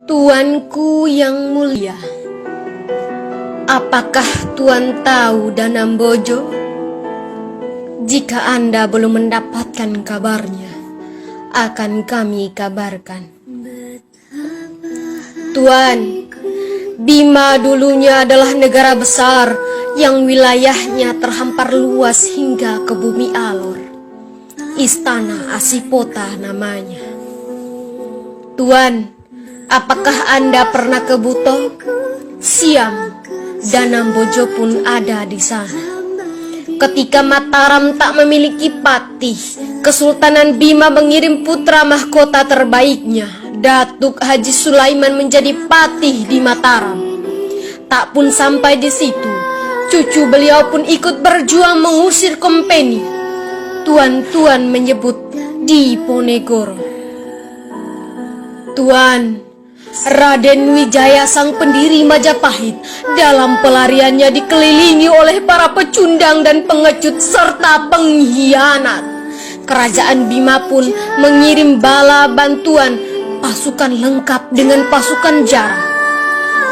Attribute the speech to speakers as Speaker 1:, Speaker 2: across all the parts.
Speaker 1: Tuanku yang mulia, apakah Tuan tahu Danambojo? Jika Anda belum mendapatkan kabarnya, akan kami kabarkan. Tuan, Bima dulunya adalah negara besar yang wilayahnya terhampar luas hingga ke bumi alor. Istana Asipota namanya. Tuan, apakah Anda pernah ke Buto? Siam, Danambojo pun ada di sana. Ketika Mataram tak memiliki patih, Kesultanan Bima mengirim putra mahkota terbaiknya, Datuk Haji Sulaiman menjadi patih di Mataram. Tak pun sampai di situ, cucu beliau pun ikut berjuang mengusir kompeni. Tuan-tuan menyebut Diponegoro. Tuan, Raden Wijaya sang pendiri Majapahit dalam pelariannya dikelilingi oleh para pecundang dan pengecut serta pengkhianat. Kerajaan Bima pun mengirim bala bantuan, pasukan lengkap dengan pasukan jarak.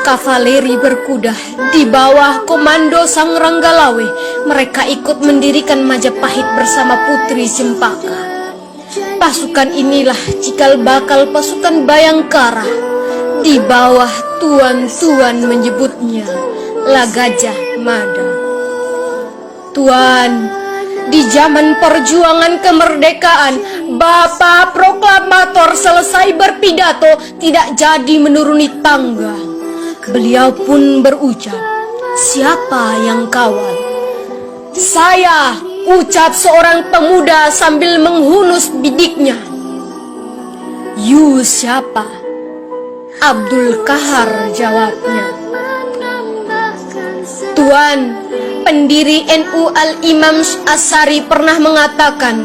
Speaker 1: Kavaleri berkuda di bawah komando Sang Ranggalawe, mereka ikut mendirikan Majapahit bersama Putri Cempaka. Pasukan inilah cikal bakal pasukan Bayangkara. Di bawah tuan-tuan menyebutnya La Gajah Mada. Tuan, di zaman perjuangan kemerdekaan, Bapak Proklamator selesai berpidato tidak jadi menuruni tangga. Beliau pun berucap, "Siapa yang kawal?" "Saya," ucap seorang pemuda sambil menghunus bidiknya. "You siapa?" Abdul Kahar jawabnya. "Tuan, pendiri NU Al-Imam Asy'ari pernah mengatakan,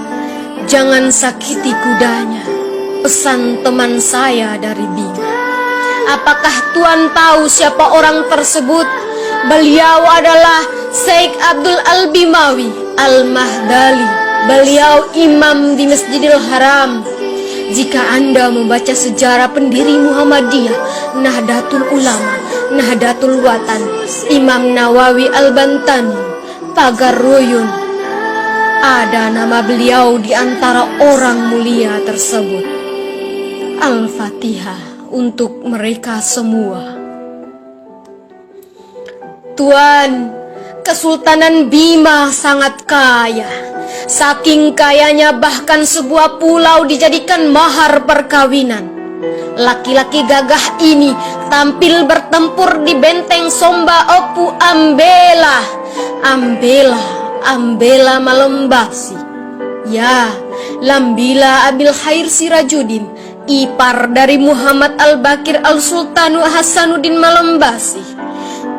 Speaker 1: jangan sakiti kudanya. Pesan teman saya dari Bima. Apakah Tuan tahu siapa orang tersebut? Beliau adalah Syekh Abdul Al-Bimawi Al-Mahdali. Beliau imam di Masjidil Haram. Jika Anda membaca sejarah pendiri Muhammadiyah, Nahdlatul Ulama, Nahdlatul Watan, Imam Nawawi Al-Bantani, Pagar Royun, ada nama beliau di antara orang mulia tersebut. Al-Fatihah untuk mereka semua. Tuan, Kesultanan Bima sangat kaya. Saking kayanya bahkan sebuah pulau dijadikan mahar perkawinan. Laki-laki gagah ini tampil bertempur di benteng Somba Opu Ambela. Ambela Malembasi. Ya, Lambila Abil Khair Sirajuddin, ipar dari Muhammad Al-Bakir Al-Sultanu Hasanuddin Malembasi.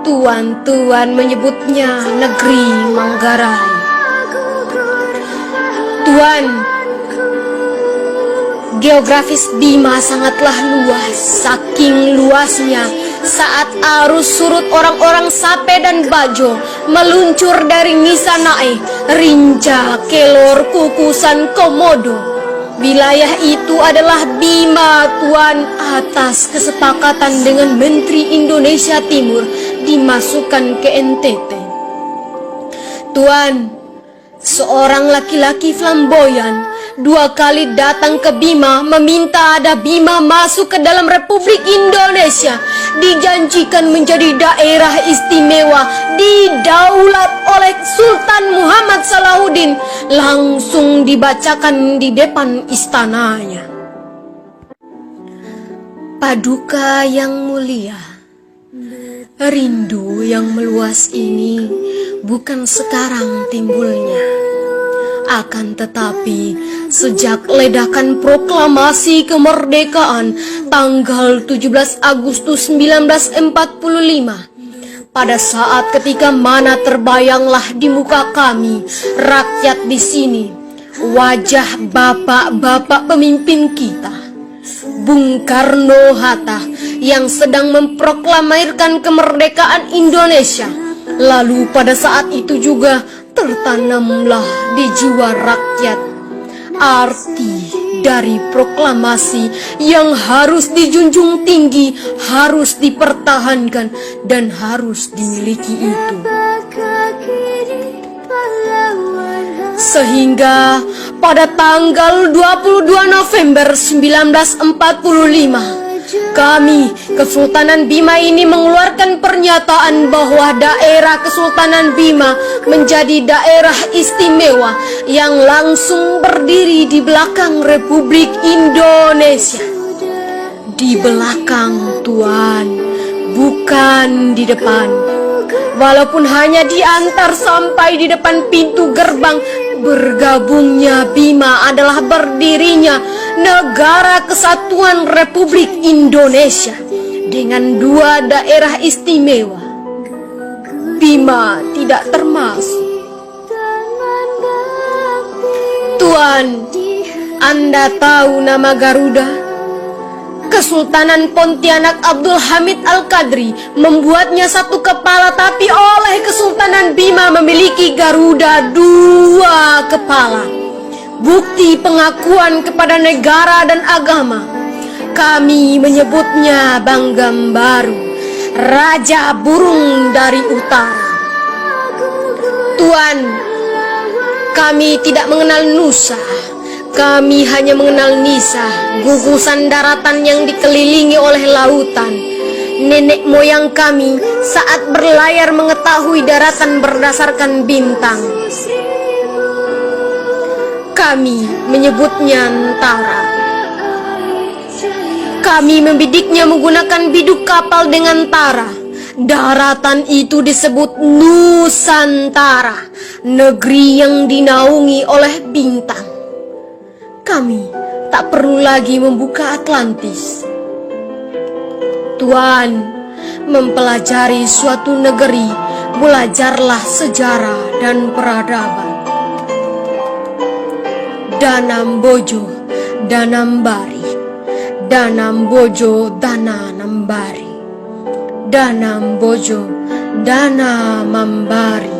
Speaker 1: Tuan-tuan menyebutnya negeri Manggarai. Tuan, geografis Bima sangatlah luas. Saking luasnya, saat arus surut orang-orang Sape dan Bajo meluncur dari Ngisanae, Rinca, Kelor, Kukusan, Komodo. Wilayah itu adalah Bima, Tuan, atas kesepakatan dengan Menteri Indonesia Timur dimasukkan ke NTT. Tuan, seorang laki-laki flamboyan 2 kali datang ke Bima meminta ada Bima masuk ke dalam Republik Indonesia, dijanjikan menjadi daerah istimewa didaulat oleh Sultan Muhammad Salahuddin. Langsung dibacakan di depan istananya. Paduka yang mulia, rindu yang meluas ini bukan sekarang timbulnya. Akan tetapi, sejak ledakan proklamasi kemerdekaan tanggal 17 Agustus 1945, pada saat ketika mana terbayanglah di muka kami, rakyat di sini, wajah bapak-bapak pemimpin kita, Bung Karno-Hatta, yang sedang memproklamirkan kemerdekaan Indonesia. Lalu pada saat itu juga tertanamlah di jiwa rakyat Arti dari proklamasi yang harus dijunjung tinggi, harus dipertahankan, dan harus dimiliki itu. Sehingga pada tanggal 22 November 1945, kami, Kesultanan Bima ini mengeluarkan pernyataan bahwa daerah Kesultanan Bima menjadi daerah istimewa yang langsung berdiri di belakang Republik Indonesia. Di belakang, Tuan, bukan di depan. Walaupun hanya diantar sampai di depan pintu gerbang, bergabungnya Bima adalah berdirinya Negara Kesatuan Republik Indonesia dengan 2 daerah istimewa. Bima tidak termasuk. Tuan, Anda tahu nama Garuda? Kesultanan Pontianak Abdul Hamid Al-Qadri membuatnya 1 kepala, tapi oleh Kesultanan Bima memiliki Garuda 2 kepala. Bukti pengakuan kepada negara dan agama. Kami menyebutnya Banggam Baru, Raja Burung dari Utara. Tuan, kami tidak mengenal Nusa. Kami hanya mengenal Nisa, gugusan daratan yang dikelilingi oleh lautan. Nenek moyang kami saat berlayar mengetahui daratan berdasarkan bintang. Kami menyebutnya Nantara. Kami membidiknya menggunakan biduk kapal dengan tara. Daratan itu disebut Nusantara, negeri yang dinaungi oleh bintang. Kami tak perlu lagi membuka Atlantis. Tuan, mempelajari suatu negeri, belajarlah sejarah dan peradaban. Danambojo, Danambari, Danambojo, Dananambari, Danambojo, Danamambari.